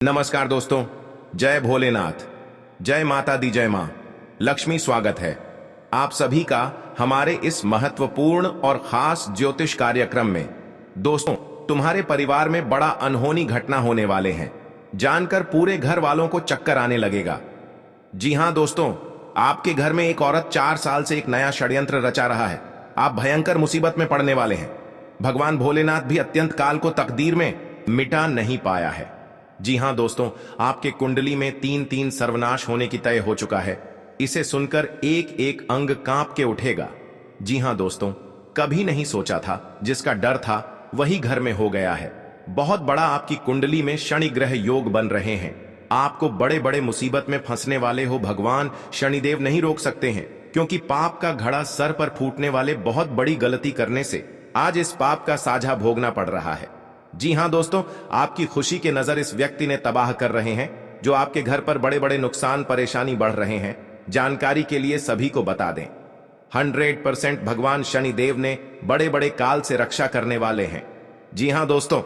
नमस्कार दोस्तों, जय भोलेनाथ, जय माता दी, जय मां लक्ष्मी। स्वागत है आप सभी का हमारे इस महत्वपूर्ण और खास ज्योतिष कार्यक्रम में। दोस्तों, तुम्हारे परिवार में बड़ा अनहोनी घटना होने वाले हैं, जानकर पूरे घर वालों को चक्कर आने लगेगा। जी हां दोस्तों, आपके घर में एक औरत 4 साल से एक नया षड्यंत्र रचा रहा है। आप भयंकर मुसीबत में पड़ने वाले हैं। भगवान भोलेनाथ भी अत्यंत काल को तकदीर में मिटा नहीं पाया है। जी हां दोस्तों, आपके कुंडली में 3-3 सर्वनाश होने की तय हो चुका है। इसे सुनकर एक एक अंग कांप के उठेगा। जी हां दोस्तों, कभी नहीं सोचा था, जिसका डर था वही घर में हो गया है। बहुत बड़ा आपकी कुंडली में शनि ग्रह योग बन रहे हैं। आपको बड़े बड़े मुसीबत में फंसने वाले हो, भगवान शनिदेव नहीं रोक सकते हैं, क्योंकि पाप का घड़ा सर पर फूटने वाले बहुत बड़ी गलती करने से आज इस पाप का साझा भोगना पड़ रहा है। जी हां दोस्तों, आपकी खुशी के नजर इस व्यक्ति ने तबाह कर रहे हैं, जो आपके घर पर बड़े बड़े नुकसान परेशानी बढ़ रहे हैं। जानकारी के लिए सभी को बता दें, 100% भगवान शनिदेव ने बड़े बड़े काल से रक्षा करने वाले हैं। जी हां दोस्तों,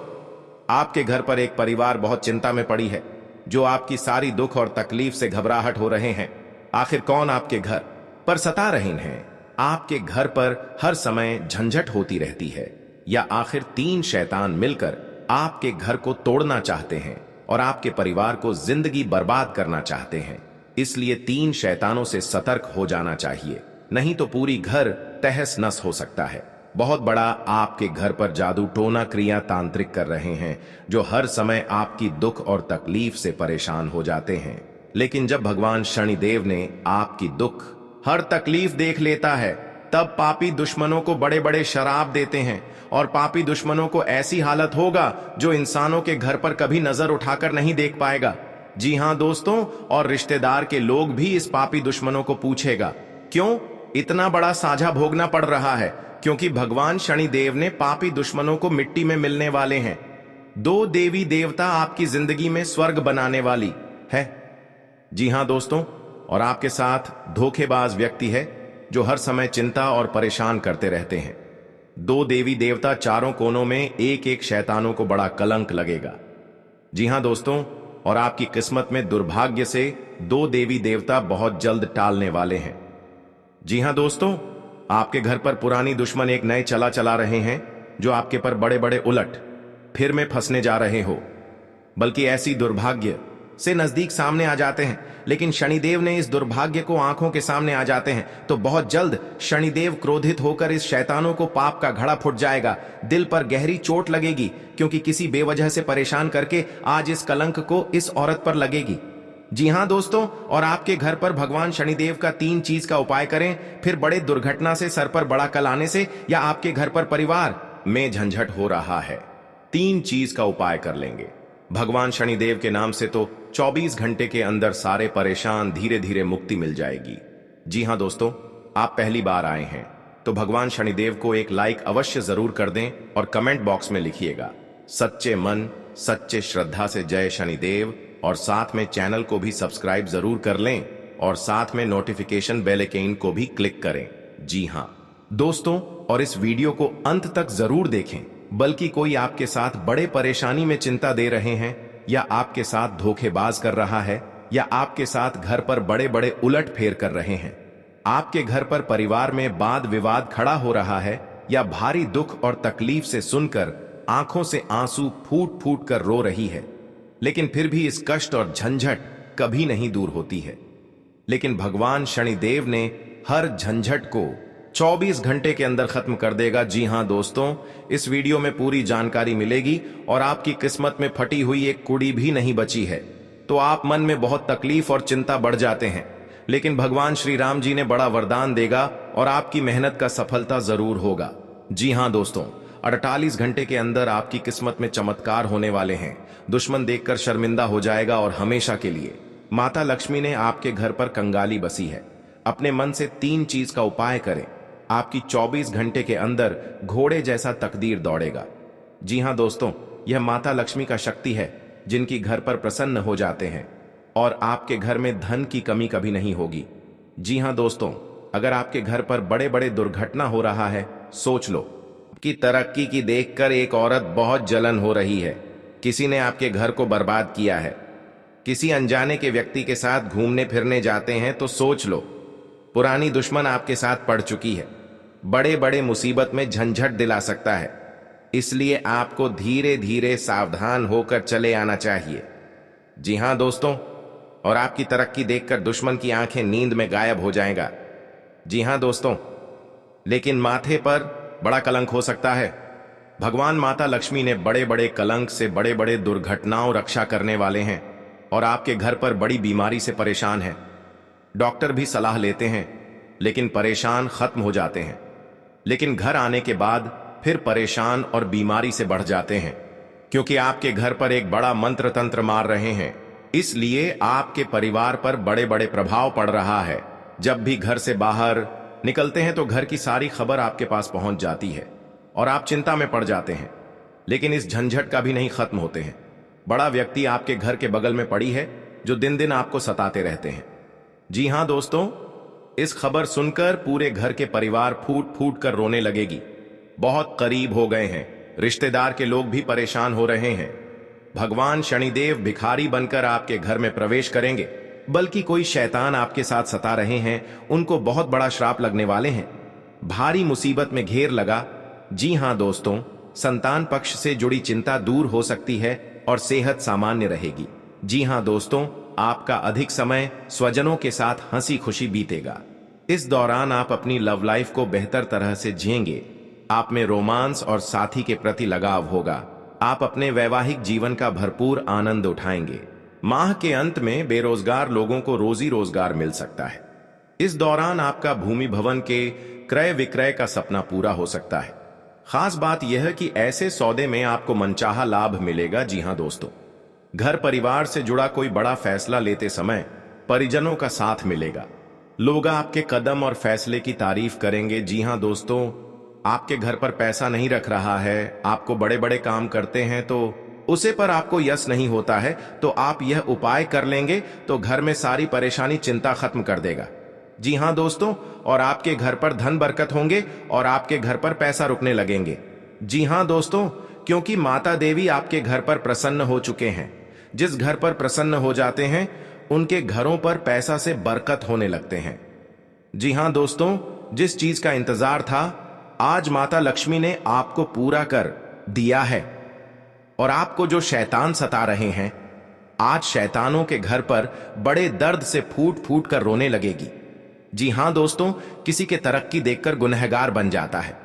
आपके घर पर एक परिवार बहुत चिंता में पड़ी है, जो आपकी सारी दुख और तकलीफ से घबराहट हो रहे हैं। आखिर कौन आपके घर पर सता रहे हैं? आपके घर पर हर समय झंझट होती रहती है, या आखिर 3 शैतान मिलकर आपके घर को तोड़ना चाहते हैं और आपके परिवार को जिंदगी बर्बाद करना चाहते हैं। इसलिए 3 शैतानों से सतर्क हो जाना चाहिए, नहीं तो पूरी घर तहस नस हो सकता है। बहुत बड़ा आपके घर पर जादू टोना क्रिया तांत्रिक कर रहे हैं, जो हर समय आपकी दुख और तकलीफ से परेशान हो जाते हैं। लेकिन जब भगवान शनिदेव ने आपकी दुख हर तकलीफ देख लेता है, तब पापी दुश्मनों को बड़े बड़े शराब देते हैं, और पापी दुश्मनों को ऐसी हालत होगा जो इंसानों के घर पर कभी नजर उठाकर नहीं देख पाएगा। जी हां दोस्तों, और रिश्तेदार के लोग भी इस पापी दुश्मनों को पूछेगा, क्यों इतना बड़ा साझा भोगना पड़ रहा है? क्योंकि भगवान शनिदेव ने पापी दुश्मनों को मिट्टी में मिलने वाले हैं। 2 देवी देवता आपकी जिंदगी में स्वर्ग बनाने वाली है। जी हां दोस्तों, और आपके साथ धोखेबाज व्यक्ति है, जो हर समय चिंता और परेशान करते रहते हैं। 2 देवी देवता, चारों कोनों में एक एक शैतानों को बड़ा कलंक लगेगा। जी हां दोस्तों, और आपकी किस्मत में दुर्भाग्य से 2 देवी देवता बहुत जल्द टालने वाले हैं। जी हां दोस्तों, आपके घर पर पुरानी दुश्मन एक नए चला चला रहे हैं, जो आपके पर बड़े बड़े उलट फिर में फंसने जा रहे हो, बल्कि ऐसी दुर्भाग्य से नजदीक सामने आ जाते हैं। लेकिन शनिदेव ने इस दुर्भाग्य को आंखों के सामने आ जाते हैं, तो बहुत जल्द शनिदेव क्रोधित होकर इस शैतानों को पाप का घड़ा फुट जाएगा। दिल पर गहरी चोट लगेगी, क्योंकि किसी बेवजह से परेशान करके आज इस कलंक को इस औरत पर लगेगी। जी हां दोस्तों, और आपके घर पर भगवान शनिदेव का 3 चीज का उपाय करें, फिर बड़े दुर्घटना से, सर पर बड़ा कल आने से, या आपके घर पर परिवार में झंझट हो रहा है, 3 चीज का उपाय कर लेंगे भगवान शनिदेव के नाम से, तो 24 घंटे के अंदर सारे परेशान धीरे धीरे मुक्ति मिल जाएगी। जी हां दोस्तों, आप पहली बार आए हैं तो भगवान शनिदेव को एक लाइक अवश्य जरूर कर दें, और कमेंट बॉक्स में लिखिएगा सच्चे मन सच्चे श्रद्धा से जय शनिदेव, और साथ में चैनल को भी सब्सक्राइब जरूर कर लें, और साथ में नोटिफिकेशन बेल आइकन को भी क्लिक करें। जी हां दोस्तों, और इस वीडियो को अंत तक जरूर देखें, बल्कि कोई आपके साथ बड़े परेशानी में चिंता दे रहे हैं, या आपके साथ धोखेबाज कर रहा है, या आपके साथ घर पर बड़े बड़े उलट फेर कर रहे हैं, आपके घर पर परिवार में वाद विवाद खड़ा हो रहा है, या भारी दुख और तकलीफ से सुनकर आंखों से आंसू फूट फूट कर रो रही है, लेकिन फिर भी इस कष्ट और झंझट कभी नहीं दूर होती है। लेकिन भगवान शनिदेव ने हर झंझट को 24 घंटे के अंदर खत्म कर देगा। जी हां दोस्तों, इस वीडियो में पूरी जानकारी मिलेगी, और आपकी किस्मत में फटी हुई एक कुड़ी भी नहीं बची है। तो आप मन में बहुत तकलीफ और चिंता बढ़ जाते हैं, लेकिन भगवान श्री राम जी ने बड़ा वरदान देगा, और आपकी मेहनत का सफलता जरूर होगा। जी हां दोस्तों, 48 घंटे के अंदर आपकी किस्मत में चमत्कार होने वाले हैं। दुश्मन देखकर शर्मिंदा हो जाएगा, और हमेशा के लिए माता लक्ष्मी ने आपके घर पर कंगाली बसी है। अपने मन से 3 चीज का उपाय करें, आपकी 24 घंटे के अंदर घोड़े जैसा तकदीर दौड़ेगा। जी हां दोस्तों, यह माता लक्ष्मी का शक्ति है, जिनकी घर पर प्रसन्न हो जाते हैं, और आपके घर में धन की कमी कभी नहीं होगी। जी हां दोस्तों, अगर आपके घर पर बड़े बड़े दुर्घटना हो रहा है, सोच लो कि तरक्की की देखकर एक औरत बहुत जलन हो रही है, किसी ने आपके घर को बर्बाद किया है, किसी अनजाने के व्यक्ति के साथ घूमने फिरने जाते हैं तो सोच लो, पुरानी दुश्मन आपके साथ पड़ चुकी है, बड़े बड़े मुसीबत में झंझट दिला सकता है। इसलिए आपको धीरे धीरे सावधान होकर चले आना चाहिए। जी हां दोस्तों, और आपकी तरक्की देखकर दुश्मन की आंखें नींद में गायब हो जाएगा। जी हां दोस्तों, लेकिन माथे पर बड़ा कलंक हो सकता है। भगवान माता लक्ष्मी ने बड़े बड़े कलंक से, बड़े बड़े दुर्घटनाओं रक्षा करने वाले हैं और आपके घर पर बड़ी बीमारी से परेशान हैं। डॉक्टर भी सलाह लेते हैं लेकिन परेशान खत्म हो जाते हैं, लेकिन घर आने के बाद फिर परेशान और बीमारी से बढ़ जाते हैं, क्योंकि आपके घर पर एक बड़ा मंत्र तंत्र मार रहे हैं। इसलिए आपके परिवार पर बड़े बड़े प्रभाव पड़ रहा है। जब भी घर से बाहर निकलते हैं तो घर की सारी खबर आपके पास पहुंच जाती है और आप चिंता में पड़ जाते हैं, लेकिन इस झंझट का भी नहीं खत्म होते हैं। बड़ा व्यक्ति आपके घर के बगल में पड़ी है जो दिन दिन आपको सताते रहते हैं। जी हां दोस्तों, इस खबर सुनकर पूरे घर के परिवार फूट फूट कर रोने लगेगी। बहुत करीब हो गए हैं, रिश्तेदार के लोग भी परेशान हो रहे हैं। भगवान शनिदेव भिखारी बनकर आपके घर में प्रवेश करेंगे, बल्कि कोई शैतान आपके साथ सता रहे हैं, उनको बहुत बड़ा श्राप लगने वाले हैं। भारी मुसीबत में घेर लगा। जी हां दोस्तों, संतान पक्ष से जुड़ी चिंता दूर हो सकती है और सेहत सामान्य रहेगी। जी हां दोस्तों, आपका अधिक समय स्वजनों के साथ हंसी खुशी बीतेगा। इस दौरान आप अपनी लव लाइफ को बेहतर तरह से जिएंगे। आप में रोमांस और साथी के प्रति लगाव होगा। आप अपने वैवाहिक जीवन का भरपूर आनंद उठाएंगे। माह के अंत में बेरोजगार लोगों को रोजी रोजगार मिल सकता है। इस दौरान आपका भूमि भवन के क्रय विक्रय का सपना पूरा हो सकता है। खास बात यह है कि ऐसे सौदे में आपको मनचाहा लाभ मिलेगा। जी हां दोस्तों, घर परिवार से जुड़ा कोई बड़ा फैसला लेते समय परिजनों का साथ मिलेगा। लोग आपके कदम और फैसले की तारीफ करेंगे। जी हां दोस्तों, आपके घर पर पैसा नहीं रख रहा है, आपको बड़े बड़े काम करते हैं तो उसे पर आपको यश नहीं होता है, तो आप यह उपाय कर लेंगे तो घर में सारी परेशानी चिंता खत्म कर देगा। जी हां दोस्तों, और आपके घर पर धन बरकत होंगे और आपके घर पर पैसा रुकने लगेंगे। जी हां दोस्तों, क्योंकि माता देवी आपके घर पर प्रसन्न हो चुके हैं। जिस घर पर प्रसन्न हो जाते हैं उनके घरों पर पैसा से बरकत होने लगते हैं। जी हां दोस्तों, जिस चीज का इंतजार था आज माता लक्ष्मी ने आपको पूरा कर दिया है। और आपको जो शैतान सता रहे हैं, आज शैतानों के घर पर बड़े दर्द से फूट फूट कर रोने लगेगी। जी हां दोस्तों, किसी के तरक्की देखकर गुनहगार बन जाता है।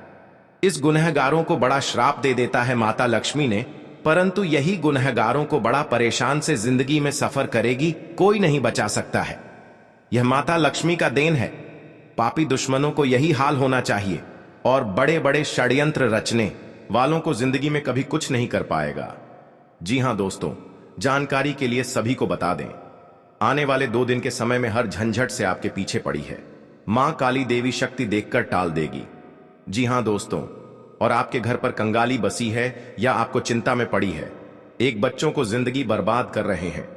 इस गुनहगारों को बड़ा श्राप दे देता है माता लक्ष्मी ने, परंतु यही गुनहगारों को बड़ा परेशान से जिंदगी में सफर करेगी, कोई नहीं बचा सकता है। यह माता लक्ष्मी का देन है। पापी दुश्मनों को यही हाल होना चाहिए और बड़े बड़े षड्यंत्र रचने वालों को जिंदगी में कभी कुछ नहीं कर पाएगा। जी हां दोस्तों, जानकारी के लिए सभी को बता दें, आने वाले 2 दिन के समय में हर झंझट से आपके पीछे पड़ी है। मां काली देवी शक्ति देखकर टाल देगी। जी हां दोस्तों, और आपके घर पर कंगाली बसी है या आपको चिंता में पड़ी है, एक बच्चों को जिंदगी बर्बाद कर रहे हैं,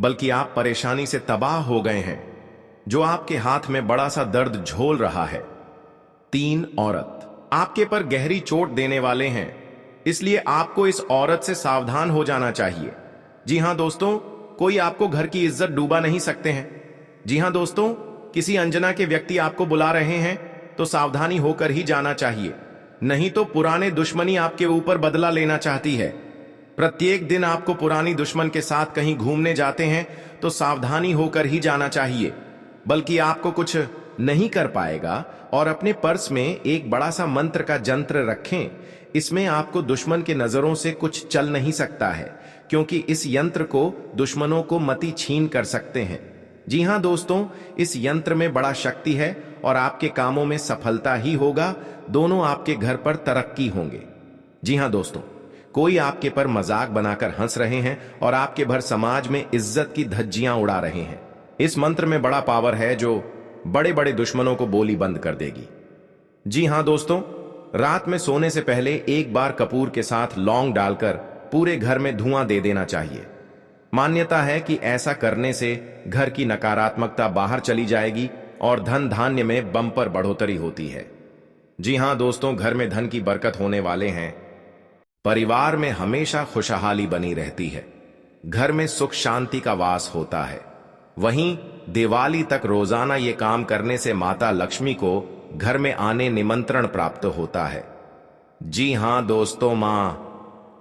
बल्कि आप परेशानी से तबाह हो गए हैं, जो आपके हाथ में बड़ा सा दर्द झोल रहा है। 3 औरत आपके पर गहरी चोट देने वाले हैं, इसलिए आपको इस औरत से सावधान हो जाना चाहिए। जी हां दोस्तों, कोई आपको घर की इज्जत डूबा नहीं सकते हैं। जी हां दोस्तों, किसी अनजाना के व्यक्ति आपको बुला रहे हैं तो सावधानी होकर ही जाना चाहिए, नहीं तो पुराने दुश्मनी आपके ऊपर बदला लेना चाहती है। प्रत्येक दिन आपको पुरानी दुश्मन के साथ कहीं घूमने जाते हैं तो सावधानी होकर ही जाना चाहिए, बल्कि आपको कुछ नहीं कर पाएगा। और अपने पर्स में एक बड़ा सा मंत्र का जंत्र रखें। इसमें आपको दुश्मन के नजरों से कुछ चल नहीं सकता है, क्योंकि इस यंत्र को दुश्मनों को मति छीन कर सकते हैं। जी हां दोस्तों, इस यंत्र में बड़ा शक्ति है और आपके कामों में सफलता ही होगा। दोनों आपके घर पर तरक्की होंगे। जी हां दोस्तों, कोई आपके पर मजाक बनाकर हंस रहे हैं और आपके भर समाज में इज्जत की धज्जियां उड़ा रहे हैं। इस मंत्र में बड़ा पावर है जो बड़े बड़े दुश्मनों को बोली बंद कर देगी। जी हां दोस्तों, रात में सोने से पहले एक बार कपूर के साथ लौंग डालकर पूरे घर में धुआं दे देना चाहिए। मान्यता है कि ऐसा करने से घर की नकारात्मकता बाहर चली जाएगी और धन धान्य में बम्पर बढ़ोतरी होती है। जी हां दोस्तों, घर में धन की बरकत होने वाले हैं। परिवार में हमेशा खुशहाली बनी रहती है। घर में सुख शांति का वास होता है। वहीं दिवाली तक रोजाना ये काम करने से माता लक्ष्मी को घर में आने निमंत्रण प्राप्त होता है। जी हां दोस्तों, मां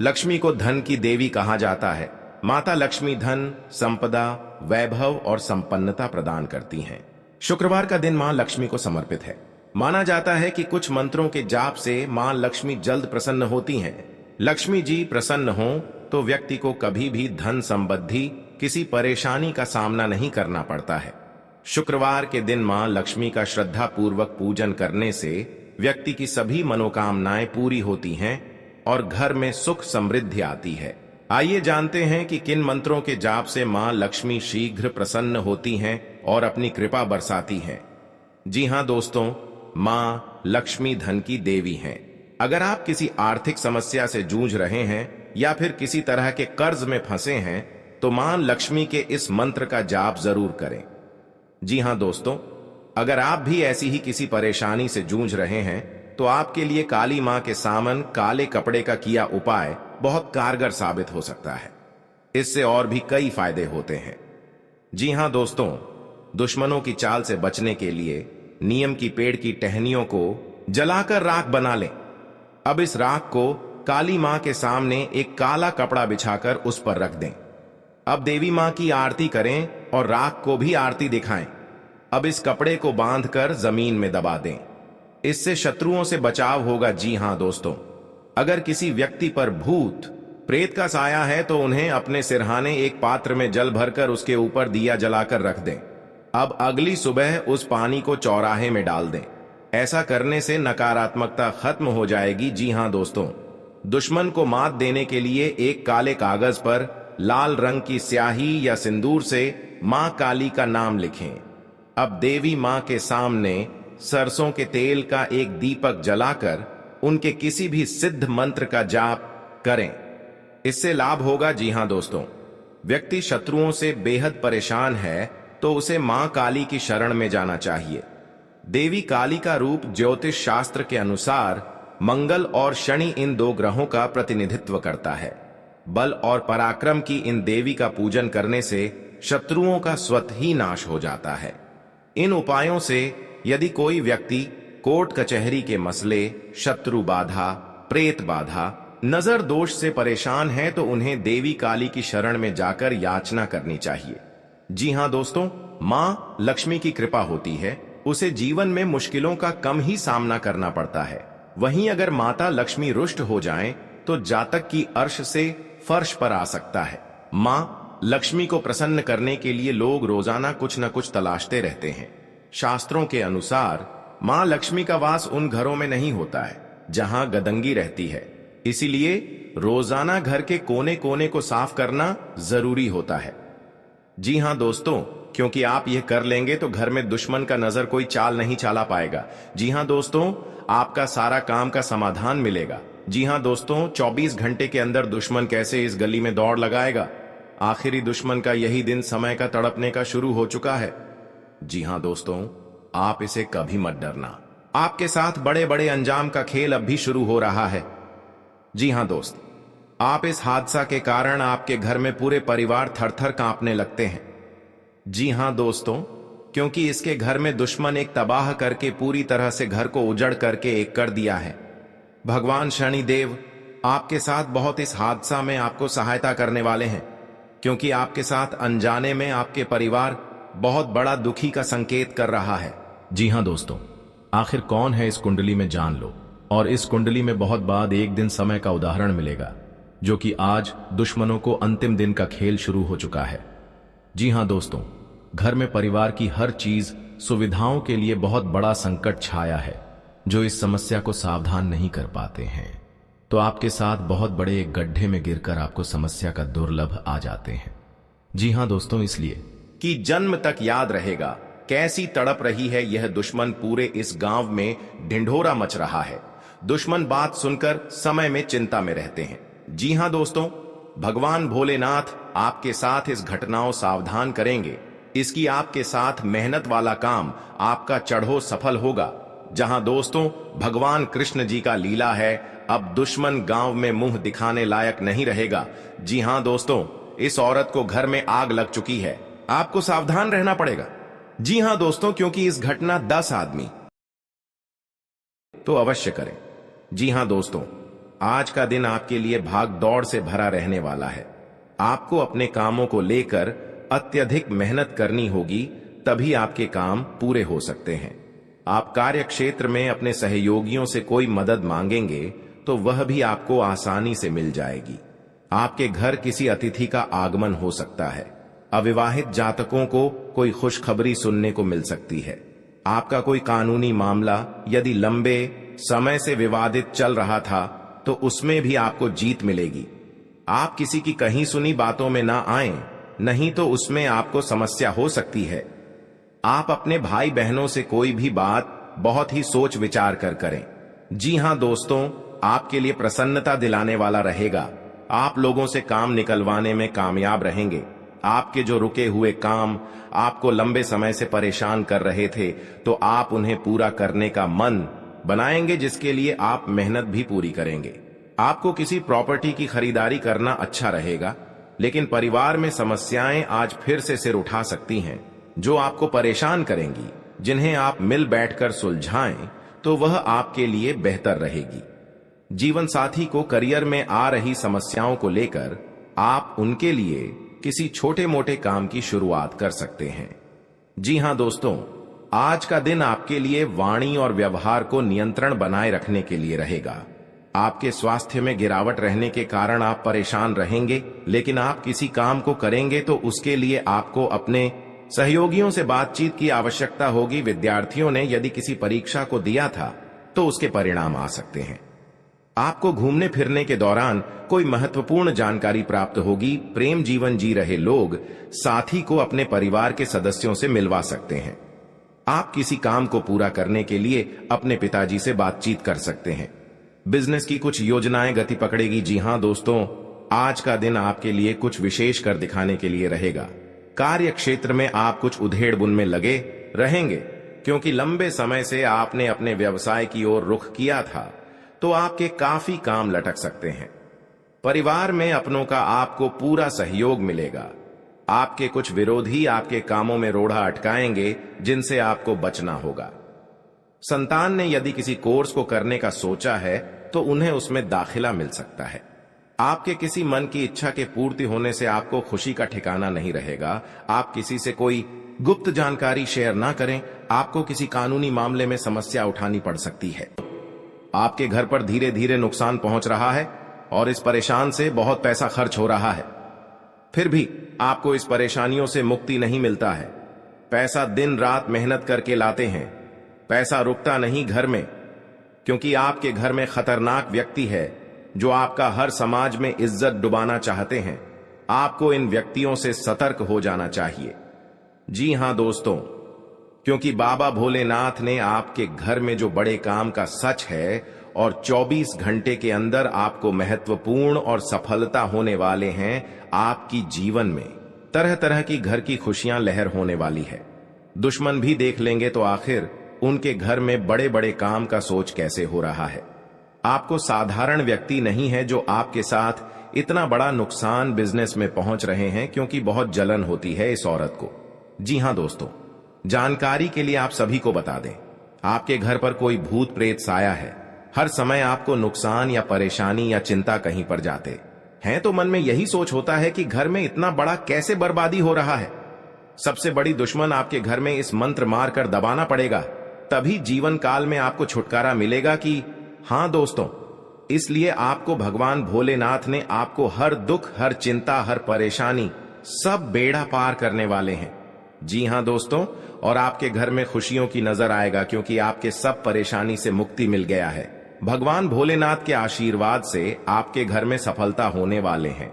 लक्ष्मी को धन की देवी कहा जाता है। माता लक्ष्मी धन, संपदा, वैभव और संपन्नता प्रदान करती हैं। शुक्रवार का दिन मां लक्ष्मी को समर्पित है। माना जाता है कि कुछ मंत्रों के जाप से मां लक्ष्मी जल्द प्रसन्न होती हैं। लक्ष्मी जी प्रसन्न हो तो व्यक्ति को कभी भी धन संबंधी किसी परेशानी का सामना नहीं करना पड़ता है। शुक्रवार के दिन मां लक्ष्मी का श्रद्धा पूर्वक पूजन करने से व्यक्ति की सभी मनोकामनाएं पूरी होती हैं और घर में सुख समृद्धि आती है। आइए जानते हैं कि किन मंत्रों के जाप से मां लक्ष्मी शीघ्र प्रसन्न होती हैं और अपनी कृपा बरसाती हैं। जी हां दोस्तों, मां लक्ष्मी धन की देवी हैं। अगर आप किसी आर्थिक समस्या से जूझ रहे हैं या फिर किसी तरह के कर्ज में फंसे हैं तो मां लक्ष्मी के इस मंत्र का जाप जरूर करें। जी हां दोस्तों, अगर आप भी ऐसी ही किसी परेशानी से जूझ रहे हैं तो आपके लिए काली मां के सामन काले कपड़े का किया उपाय बहुत कारगर साबित हो सकता है। इससे और भी कई फायदे होते हैं। जी हां दोस्तों, दुश्मनों की चाल से बचने के लिए नीम की पेड़ की टहनियों को जलाकर राख बना लें। अब इस राख को काली मां के सामने एक काला कपड़ा बिछाकर उस पर रख दें। अब देवी मां की आरती करें और राख को भी आरती दिखाएं। अब इस कपड़े को बांधकर जमीन में दबा दें। इससे शत्रुओं से बचाव होगा। जी हां दोस्तों, अगर किसी व्यक्ति पर भूत प्रेत का साया है तो उन्हें अपने सिरहाने एक पात्र में जल भरकर उसके ऊपर दिया जलाकर रख दें। अब अगली सुबह उस पानी को चौराहे में डाल दें। ऐसा करने से नकारात्मकता खत्म हो जाएगी। जी हां दोस्तों, दुश्मन को मात देने के लिए एक काले कागज पर लाल रंग की स्याही या सिंदूर से मां काली का नाम लिखें। अब देवी मां के सामने सरसों के तेल का एक दीपक जलाकर उनके किसी भी सिद्ध मंत्र का जाप करें। इससे लाभ होगा। जी हां दोस्तों, व्यक्ति शत्रुओं से बेहद परेशान है तो उसे मां काली की शरण में जाना चाहिए। देवी काली का रूप ज्योतिष शास्त्र के अनुसार मंगल और शनि इन दो ग्रहों का प्रतिनिधित्व करता है। बल और पराक्रम की इन देवी का पूजन करने से शत्रुओं का स्वतः ही नाश हो जाता है। इन उपायों से यदि कोई व्यक्ति कोर्ट कचहरी के मसले, शत्रु बाधा, प्रेत बाधा, नजर दोष से परेशान है तो उन्हें देवी काली की शरण में जाकर याचना करनी चाहिए। जी हां दोस्तों, मां लक्ष्मी की कृपा होती है, उसे जीवन में मुश्किलों का कम ही सामना करना पड़ता है। वहीं अगर माता लक्ष्मी रुष्ट हो जाएं तो जातक की अर्श से फर्श पर आ सकता है। मां लक्ष्मी को प्रसन्न करने के लिए लोग रोजाना कुछ न कुछ तलाशते रहते हैं। शास्त्रों के अनुसार मां लक्ष्मी का वास उन घरों में नहीं होता है जहां गदंगी रहती है, इसीलिए रोजाना घर के कोने कोने को साफ करना जरूरी होता है। जी हां दोस्तों, क्योंकि आप यह कर लेंगे तो घर में दुश्मन का नजर कोई चाल नहीं चला पाएगा। जी हां दोस्तों, आपका सारा काम का समाधान मिलेगा। जी हां दोस्तों, 24 घंटे के अंदर दुश्मन कैसे इस गली में दौड़ लगाएगा। आखिरी दुश्मन का यही दिन समय का तड़पने का शुरू हो चुका है। जी हां दोस्तों, आप इसे कभी मत डरना। आपके साथ बड़े बड़े अंजाम का खेल अब भी शुरू हो रहा है। जी हां दोस्त, आप इस हादसा के कारण आपके घर में पूरे परिवार थर-थर कांपने लगते हैं। जी हां दोस्तों, क्योंकि इसके घर में दुश्मन एक तबाह करके पूरी तरह से घर को उजड़ करके एक कर दिया है। भगवान शनिदेव आपके साथ बहुत इस हादसा में आपको सहायता करने वाले हैं, क्योंकि आपके साथ अनजाने में आपके परिवार बहुत बड़ा दुखी का संकेत कर रहा है। जी हां दोस्तों, आखिर कौन है इस कुंडली में जान लो, और इस कुंडली में बहुत बाद एक दिन समय का उदाहरण मिलेगा, जो कि आज दुश्मनों को अंतिम दिन का खेल शुरू हो चुका है। जी हां दोस्तों, घर में परिवार की हर चीज सुविधाओं के लिए बहुत बड़ा संकट छाया है। जो इस समस्या को सावधान नहीं कर पाते हैं तो आपके साथ बहुत बड़े एक गड्ढे में गिरकर आपको समस्या का दुर्लभ आ जाते हैं। जी हां दोस्तों, इसलिए कि जन्म तक याद रहेगा कैसी तड़प रही है यह दुश्मन। पूरे इस गांव में ढिंढोरा मच रहा है। दुश्मन बात सुनकर समय में चिंता में रहते हैं। जी हां दोस्तों, भगवान भोलेनाथ आपके साथ इस घटनाओं सावधान करेंगे। इसकी आपके साथ मेहनत वाला काम आपका चढ़ो सफल होगा। जहां दोस्तों भगवान कृष्ण जी का लीला है, अब दुश्मन गांव में मुंह दिखाने लायक नहीं रहेगा। जी हां दोस्तों, इस औरत को घर में आग लग चुकी है। आपको सावधान रहना पड़ेगा। जी हां दोस्तों, क्योंकि इस घटना 10 आदमी तो अवश्य करें। जी हां दोस्तों, आज का दिन आपके लिए भाग दौड़ से भरा रहने वाला है। आपको अपने कामों को लेकर अत्यधिक मेहनत करनी होगी, तभी आपके काम पूरे हो सकते हैं। आप कार्य क्षेत्र में अपने सहयोगियों से कोई मदद मांगेंगे तो वह भी आपको आसानी से मिल जाएगी। आपके घर किसी अतिथि का आगमन हो सकता है। अविवाहित जातकों को कोई खुशखबरी सुनने को मिल सकती है। आपका कोई कानूनी मामला यदि लंबे समय से विवादित चल रहा था तो उसमें भी आपको जीत मिलेगी। आप किसी की कहीं सुनी बातों में ना आएं, नहीं तो उसमें आपको समस्या हो सकती है। आप अपने भाई बहनों से कोई भी बात बहुत ही सोच विचार कर करें। जी हां दोस्तों, आपके लिए प्रसन्नता दिलाने वाला रहेगा। आप लोगों से काम निकलवाने में कामयाब रहेंगे। आपके जो रुके हुए काम आपको लंबे समय से परेशान कर रहे थे, तो आप उन्हें पूरा करने का मन बनाएंगे, जिसके लिए आप मेहनत भी पूरी करेंगे। आपको किसी प्रॉपर्टी की खरीदारी करना अच्छा रहेगा, लेकिन परिवार में समस्याएं आज फिर से सिर उठा सकती हैं, जो आपको परेशान करेंगी। जिन्हें आप मिल बैठकर सुलझाएं तो वह आपके लिए बेहतर रहेगी। जीवन साथी को करियर में आ रही समस्याओं को लेकर आप उनके लिए किसी छोटे मोटे काम की शुरुआत कर सकते हैं। जी हां दोस्तों, आज का दिन आपके लिए वाणी और व्यवहार को नियंत्रण बनाए रखने के लिए रहेगा। आपके स्वास्थ्य में गिरावट रहने के कारण आप परेशान रहेंगे, लेकिन आप किसी काम को करेंगे तो उसके लिए आपको अपने सहयोगियों से बातचीत की आवश्यकता होगी। विद्यार्थियों ने यदि किसी परीक्षा को दिया था तो उसके परिणाम आ सकते हैं। आपको घूमने फिरने के दौरान कोई महत्वपूर्ण जानकारी प्राप्त होगी। प्रेम जीवन जी रहे लोग साथी को अपने परिवार के सदस्यों से मिलवा सकते हैं। आप किसी काम को पूरा करने के लिए अपने पिताजी से बातचीत कर सकते हैं। बिजनेस की कुछ योजनाएं गति पकड़ेगी। जी हां दोस्तों, आज का दिन आपके लिए कुछ विशेष कर दिखाने के लिए रहेगा। कार्य क्षेत्र में आप कुछ उधेड़-बुन में लगे रहेंगे, क्योंकि लंबे समय से आपने अपने व्यवसाय की ओर रुख किया था, तो आपके काफी काम लटक सकते हैं। परिवार में अपनों का आपको पूरा सहयोग मिलेगा। आपके कुछ विरोधी आपके कामों में रोड़ा अटकाएंगे, जिनसे आपको बचना होगा। संतान ने यदि किसी कोर्स को करने का सोचा है तो उन्हें उसमें दाखिला मिल सकता है। आपके किसी मन की इच्छा के पूर्ति होने से आपको खुशी का ठिकाना नहीं रहेगा। आप किसी से कोई गुप्त जानकारी शेयर ना करें, आपको किसी कानूनी मामले में समस्या उठानी पड़ सकती है। आपके घर पर धीरे धीरे नुकसान पहुंच रहा है और इस परेशान से बहुत पैसा खर्च हो रहा है। फिर भी आपको इस परेशानियों से मुक्ति नहीं मिलता है। पैसा दिन रात मेहनत करके लाते हैं, पैसा रुकता नहीं घर में, क्योंकि आपके घर में खतरनाक व्यक्ति है जो आपका हर समाज में इज्जत डुबाना चाहते हैं। आपको इन व्यक्तियों से सतर्क हो जाना चाहिए। जी हां दोस्तों, क्योंकि बाबा भोलेनाथ ने आपके घर में जो बड़े काम का सच है और 24 घंटे के अंदर आपको महत्वपूर्ण और सफलता होने वाले हैं। आपकी जीवन में तरह तरह की घर की खुशियां लहर होने वाली है। दुश्मन भी देख लेंगे तो आखिर उनके घर में बड़े बड़े काम का सोच कैसे हो रहा है। आपको साधारण व्यक्ति नहीं है जो आपके साथ इतना बड़ा नुकसान बिजनेस में पहुंच रहे हैं, क्योंकि बहुत जलन होती है इस औरत को। जी हां दोस्तों, जानकारी के लिए आप सभी को बता दें, आपके घर पर कोई भूत प्रेत साया है। हर समय आपको नुकसान या परेशानी या चिंता कहीं पर जाते हैं तो मन में यही सोच होता है कि घर में इतना बड़ा कैसे बर्बादी हो रहा है। सबसे बड़ी दुश्मन आपके घर में इस मंत्र मार कर दबाना पड़ेगा, तभी जीवन काल में आपको छुटकारा मिलेगा। कि हां दोस्तों, इसलिए आपको भगवान भोलेनाथ ने आपको हर दुख, हर चिंता, हर परेशानी, सब बेड़ा पार करने वाले हैं। जी हां दोस्तों, और आपके घर में खुशियों की नजर आएगा, क्योंकि आपके सब परेशानी से मुक्ति मिल गया है। भगवान भोलेनाथ के आशीर्वाद से आपके घर में सफलता होने वाले हैं।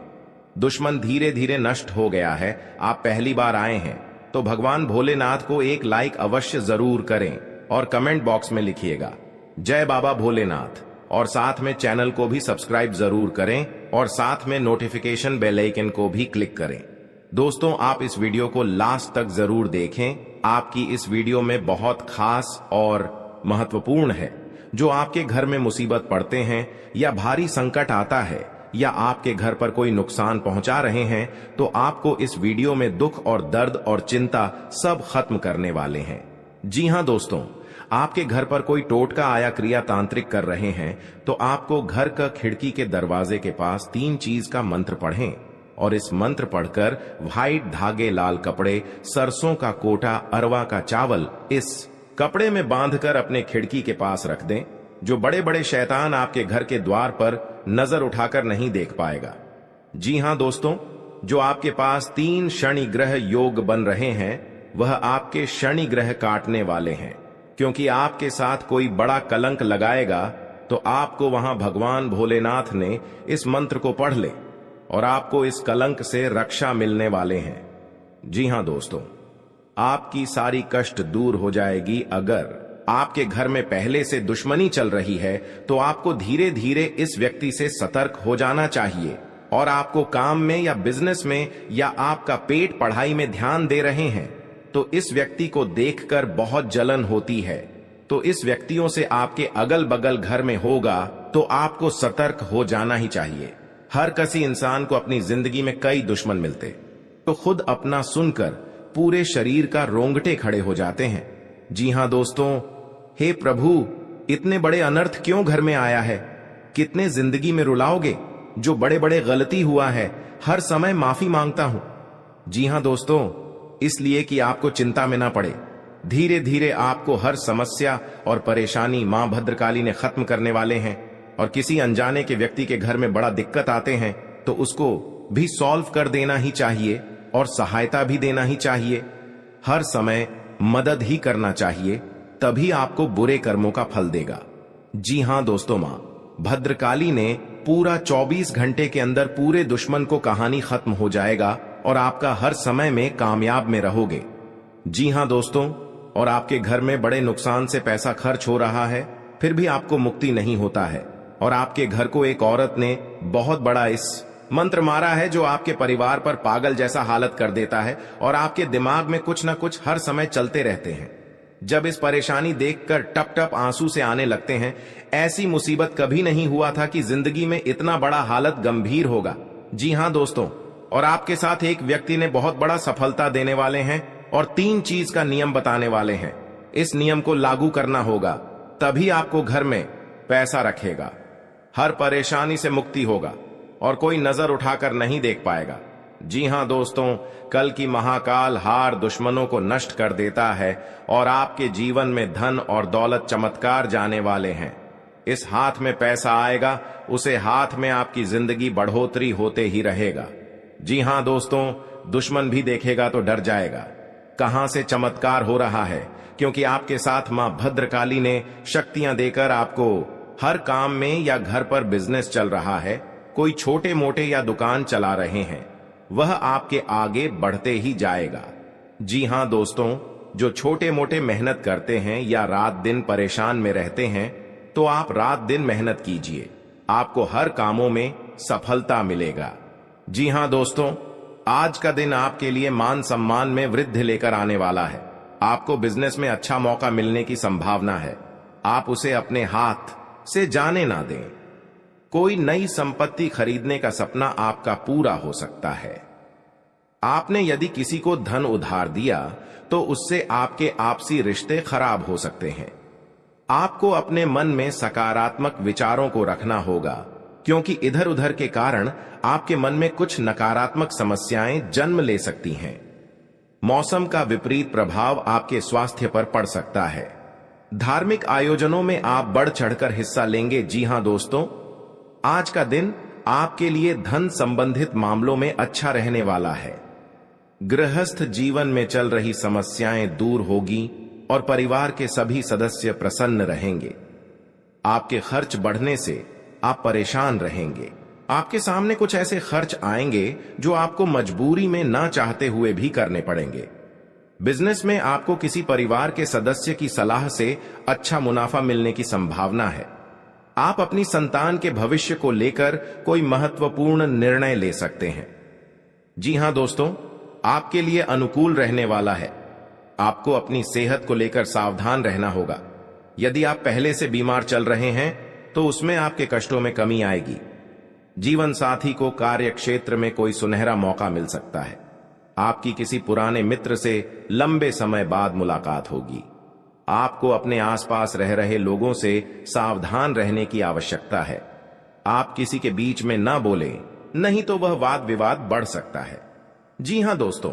दुश्मन धीरे धीरे नष्ट हो गया है। आप पहली बार आए हैं तो भगवान भोलेनाथ को एक लाइक अवश्य जरूर करें और कमेंट बॉक्स में लिखिएगा जय बाबा भोलेनाथ, और साथ में चैनल को भी सब्सक्राइब जरूर करें और साथ में नोटिफिकेशन बेल आइकन को भी क्लिक करें। दोस्तों, आप इस वीडियो को लास्ट तक जरूर देखें। आपकी इस वीडियो में बहुत खास और महत्वपूर्ण है। जो आपके घर में मुसीबत पड़ते हैं या भारी संकट आता है, या आपके घर पर कोई नुकसान पहुंचा रहे हैं, तो आपको इस वीडियो में दुख और दर्द और चिंता सब खत्म करने वाले हैं। जी हां दोस्तों, आपके घर पर कोई टोटका आया क्रिया तांत्रिक कर रहे हैं, तो आपको घर का खिड़की के दरवाजे के पास 3 चीज का मंत्र पढ़ें और इस मंत्र पढ़कर व्हाइट धागे, लाल कपड़े, सरसों का कोटा, अरवा का चावल इस कपड़े में बांधकर अपने खिड़की के पास रख दें। जो बड़े बड़े शैतान आपके घर के द्वार पर नजर उठाकर नहीं देख पाएगा। जी हां दोस्तों, जो आपके पास 3 शनि ग्रह योग बन रहे हैं, वह आपके शनि ग्रह काटने वाले हैं, क्योंकि आपके साथ कोई बड़ा कलंक लगाएगा तो आपको वहां भगवान भोलेनाथ ने इस मंत्र को पढ़ ले और आपको इस कलंक से रक्षा मिलने वाले हैं। जी हां दोस्तों, आपकी सारी कष्ट दूर हो जाएगी। अगर आपके घर में पहले से दुश्मनी चल रही है, तो आपको धीरे धीरे इस व्यक्ति से सतर्क हो जाना चाहिए। और आपको काम में या बिजनेस में या आपका पेट पढ़ाई में ध्यान दे रहे हैं, तो इस व्यक्ति को देखकर बहुत जलन होती है, तो इस व्यक्तियों से आपके अगल बगल घर में होगा, तो आपको सतर्क हो जाना ही चाहिए। हर किसी इंसान को अपनी जिंदगी में कई दुश्मन मिलते, तो खुद अपना सुनकर पूरे शरीर का रोंगटे खड़े हो जाते हैं। जी हां दोस्तों, हे प्रभु, इतने बड़े अनर्थ क्यों घर में आया है? कितने जिंदगी में रुलाओगे? जो बड़े बड़े गलती हुआ है, हर समय माफी मांगता हूं। जी हां दोस्तों, इसलिए कि आपको चिंता में ना पड़े। धीरे धीरे आपको हर समस्या और परेशानी मां भद्रकाली ने खत्म करने वाले हैं। और किसी अनजाने के व्यक्ति के घर में बड़ा दिक्कत आते हैं, तो उसको भी सॉल्व कर देना ही चाहिए और सहायता भी देना ही चाहिए। हर समय मदद ही करना चाहिए, तभी आपको बुरे कर्मों का फल देगा। जी हां दोस्तों, मां भद्रकाली ने पूरा 24 घंटे के अंदर पूरे दुश्मन को कहानी खत्म हो जाएगा और आपका हर समय में कामयाब में रहोगे। जी हां दोस्तों, और आपके घर में बड़े नुकसान से पैसा खर्च हो रहा है, फिर भी आपको मुक्ति नहीं होता है। और आपके घर को एक औरत ने बहुत बड़ा इस मंत्र मारा है, जो आपके परिवार पर पागल जैसा हालत कर देता है और आपके दिमाग में कुछ ना कुछ हर समय चलते रहते हैं। जब इस परेशानी देखकर टप टप आंसू से आने लगते हैं, ऐसी मुसीबत कभी नहीं हुआ था कि जिंदगी में इतना बड़ा हालत गंभीर होगा। जी हां दोस्तों, और आपके साथ एक व्यक्ति ने बहुत बड़ा सफलता देने वाले हैं और 3 चीज का नियम बताने वाले हैं। इस नियम को लागू करना होगा, तभी आपको घर में पैसा रखेगा, हर परेशानी से मुक्ति होगा और कोई नजर उठाकर नहीं देख पाएगा। जी हां दोस्तों, कल की महाकाल हार दुश्मनों को नष्ट कर देता है और आपके जीवन में धन और दौलत चमत्कार जाने वाले हैं। इस हाथ में पैसा आएगा, उसे हाथ में आपकी जिंदगी बढ़ोतरी होते ही रहेगा। जी हां दोस्तों, दुश्मन भी देखेगा तो डर जाएगा, कहां से चमत्कार हो रहा है, क्योंकि आपके साथ मां भद्रकाली ने शक्तियां देकर आपको हर काम में या घर पर बिजनेस चल रहा है, कोई छोटे मोटे या दुकान चला रहे हैं, वह आपके आगे बढ़ते ही जाएगा। जी हां दोस्तों, जो छोटे मोटे मेहनत करते हैं या रात दिन परेशान में रहते हैं, तो आप रात दिन मेहनत कीजिए, आपको हर कामों में सफलता मिलेगा। जी हां दोस्तों, आज का दिन आपके लिए मान सम्मान में वृद्धि लेकर आने वाला है। आपको बिजनेस में अच्छा मौका मिलने की संभावना है, आप उसे अपने हाथ से जाने ना दें। कोई नई संपत्ति खरीदने का सपना आपका पूरा हो सकता है। आपने यदि किसी को धन उधार दिया, तो उससे आपके आपसी रिश्ते खराब हो सकते हैं। आपको अपने मन में सकारात्मक विचारों को रखना होगा, क्योंकि इधर उधर के कारण आपके मन में कुछ नकारात्मक समस्याएं जन्म ले सकती हैं। मौसम का विपरीत प्रभाव आपके स्वास्थ्य पर पड़ सकता है। धार्मिक आयोजनों में आप बढ़ चढ़कर हिस्सा लेंगे। जी हां दोस्तों, आज का दिन आपके लिए धन संबंधित मामलों में अच्छा रहने वाला है। गृहस्थ जीवन में चल रही समस्याएं दूर होगी और परिवार के सभी सदस्य प्रसन्न रहेंगे। आपके खर्च बढ़ने से आप परेशान रहेंगे। आपके सामने कुछ ऐसे खर्च आएंगे जो आपको मजबूरी में ना चाहते हुए भी करने पड़ेंगे। बिजनेस में आपको किसी परिवार के सदस्य की सलाह से अच्छा मुनाफा मिलने की संभावना है। आप अपनी संतान के भविष्य को लेकर कोई महत्वपूर्ण निर्णय ले सकते हैं। जी हां दोस्तों, आपके लिए अनुकूल रहने वाला है। आपको अपनी सेहत को लेकर सावधान रहना होगा। यदि आप पहले से बीमार चल रहे हैं, तो उसमें आपके कष्टों में कमी आएगी। जीवन साथी को कार्य क्षेत्र में कोई सुनहरा मौका मिल सकता है। आपकी किसी पुराने मित्र से लंबे समय बाद मुलाकात होगी। आपको अपने आसपास रह रहे लोगों से सावधान रहने की आवश्यकता है। आप किसी के बीच में ना बोलें, नहीं तो वह वाद विवाद बढ़ सकता है। जी हां दोस्तों,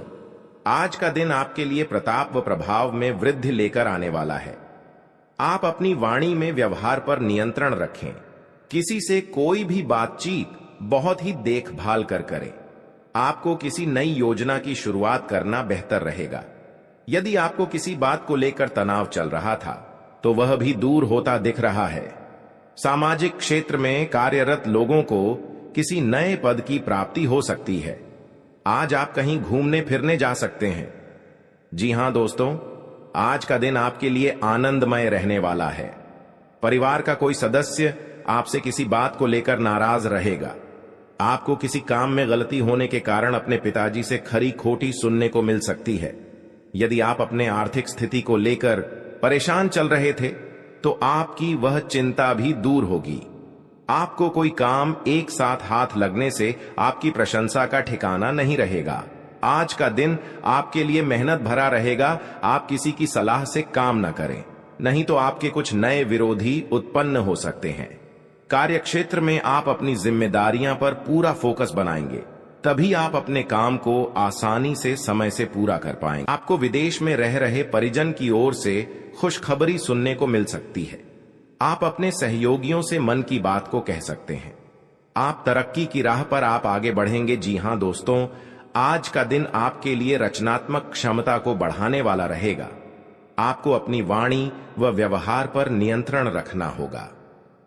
आज का दिन आपके लिए प्रताप व प्रभाव में वृद्धि लेकर आने वाला है। आप अपनी वाणी में व्यवहार पर नियंत्रण रखें। किसी से कोई भी बातचीत बहुत ही देखभाल कर करें। आपको किसी नई योजना की शुरुआत करना बेहतर रहेगा। यदि आपको किसी बात को लेकर तनाव चल रहा था तो वह भी दूर होता दिख रहा है। सामाजिक क्षेत्र में कार्यरत लोगों को किसी नए पद की प्राप्ति हो सकती है। आज आप कहीं घूमने फिरने जा सकते हैं। जी हां दोस्तों, आज का दिन आपके लिए आनंदमय रहने वाला है। परिवार का कोई सदस्य आपसे किसी बात को लेकर नाराज रहेगा। आपको किसी काम में गलती होने के कारण अपने पिताजी से खरी खोटी सुनने को मिल सकती है। यदि आप अपने आर्थिक स्थिति को लेकर परेशान चल रहे थे तो आपकी वह चिंता भी दूर होगी। आपको कोई काम एक साथ हाथ लगने से आपकी प्रशंसा का ठिकाना नहीं रहेगा। आज का दिन आपके लिए मेहनत भरा रहेगा। आप किसी की सलाह से काम न करें, नहीं तो आपके कुछ नए विरोधी उत्पन्न हो सकते हैं। कार्यक्षेत्र में आप अपनी जिम्मेदारियां पर पूरा फोकस बनाएंगे, तभी आप अपने काम को आसानी से समय से पूरा कर पाएंगे। आपको विदेश में रह रहे परिजन की ओर से खुशखबरी सुनने को मिल सकती है। आप अपने सहयोगियों से मन की बात को कह सकते हैं। आप तरक्की की राह पर आप आगे बढ़ेंगे। जी हां दोस्तों, आज का दिन आपके लिए रचनात्मक क्षमता को बढ़ाने वाला रहेगा। आपको अपनी वाणी व व्यवहार पर नियंत्रण रखना होगा।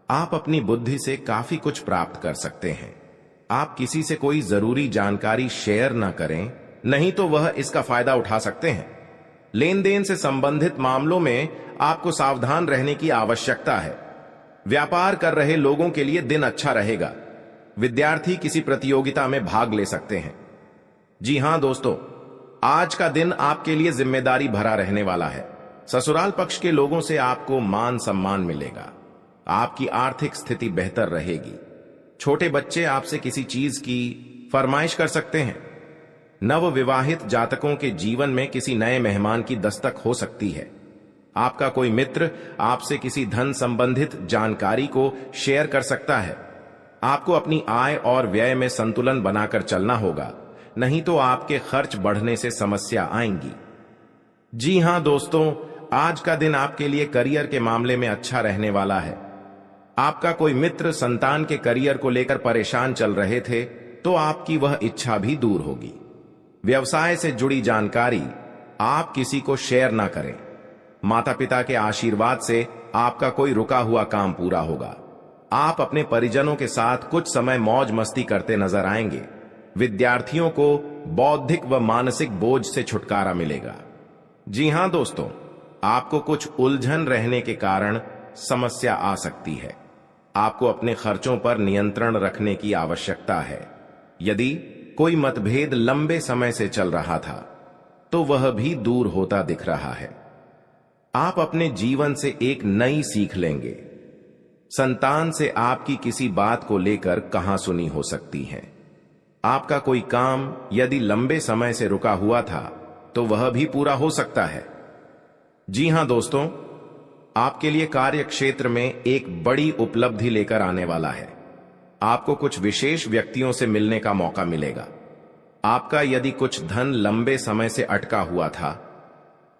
आप अपनी बुद्धि से काफी कुछ प्राप्त कर सकते हैं। आप किसी से कोई जरूरी जानकारी शेयर न करें, नहीं तो वह इसका फायदा उठा सकते हैं। लेन देन से संबंधित मामलों में आपको सावधान रहने की आवश्यकता है। व्यापार कर रहे लोगों के लिए दिन अच्छा रहेगा। विद्यार्थी किसी प्रतियोगिता में भाग ले सकते हैं। जी हां दोस्तों, आज का दिन आपके लिए जिम्मेदारी भरा रहने वाला है। ससुराल पक्ष के लोगों से आपको मान सम्मान मिलेगा। आपकी आर्थिक स्थिति बेहतर रहेगी। छोटे बच्चे आपसे किसी चीज की फरमाइश कर सकते हैं। नव विवाहित जातकों के जीवन में किसी नए मेहमान की दस्तक हो सकती है। आपका कोई मित्र आपसे किसी धन संबंधित जानकारी को शेयर कर सकता है। आपको अपनी आय और व्यय में संतुलन बनाकर चलना होगा, नहीं तो आपके खर्च बढ़ने से समस्या आएंगी। जी हां दोस्तों, आज का दिन आपके लिए करियर के मामले में अच्छा रहने वाला है। आपका कोई मित्र संतान के करियर को लेकर परेशान चल रहे थे तो आपकी वह इच्छा भी दूर होगी। व्यवसाय से जुड़ी जानकारी आप किसी को शेयर ना करें। माता पिता के आशीर्वाद से आपका कोई रुका हुआ काम पूरा होगा। आप अपने परिजनों के साथ कुछ समय मौज मस्ती करते नजर आएंगे। विद्यार्थियों को बौद्धिक व मानसिक बोझ से छुटकारा मिलेगा। जी हां दोस्तों, आपको कुछ उलझन रहने के कारण समस्या आ सकती है। आपको अपने खर्चों पर नियंत्रण रखने की आवश्यकता है। यदि कोई मतभेद लंबे समय से चल रहा था तो वह भी दूर होता दिख रहा है। आप अपने जीवन से एक नई सीख लेंगे। संतान से आपकी किसी बात को लेकर कहासुनी हो सकती है। आपका कोई काम यदि लंबे समय से रुका हुआ था तो वह भी पूरा हो सकता है। जी हां दोस्तों, आपके लिए कार्य क्षेत्र में एक बड़ी उपलब्धि लेकर आने वाला है। आपको कुछ विशेष व्यक्तियों से मिलने का मौका मिलेगा। आपका यदि कुछ धन लंबे समय से अटका हुआ था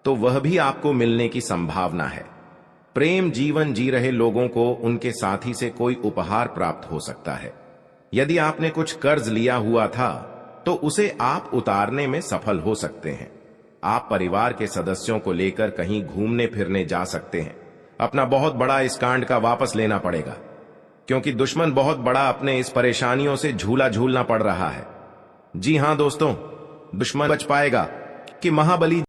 तो वह भी आपको मिलने की संभावना है। प्रेम जीवन जी रहे लोगों को उनके साथी से कोई उपहार प्राप्त हो सकता है। यदि आपने कुछ कर्ज लिया हुआ था तो उसे आप उतारने में सफल हो सकते हैं। आप परिवार के सदस्यों को लेकर कहीं घूमने फिरने जा सकते हैं। अपना बहुत बड़ा इस कांड का वापस लेना पड़ेगा, क्योंकि दुश्मन बहुत बड़ा अपने इस परेशानियों से झूला झूलना पड़ रहा है। जी हां दोस्तों, दुश्मन बच पाएगा कि महाबली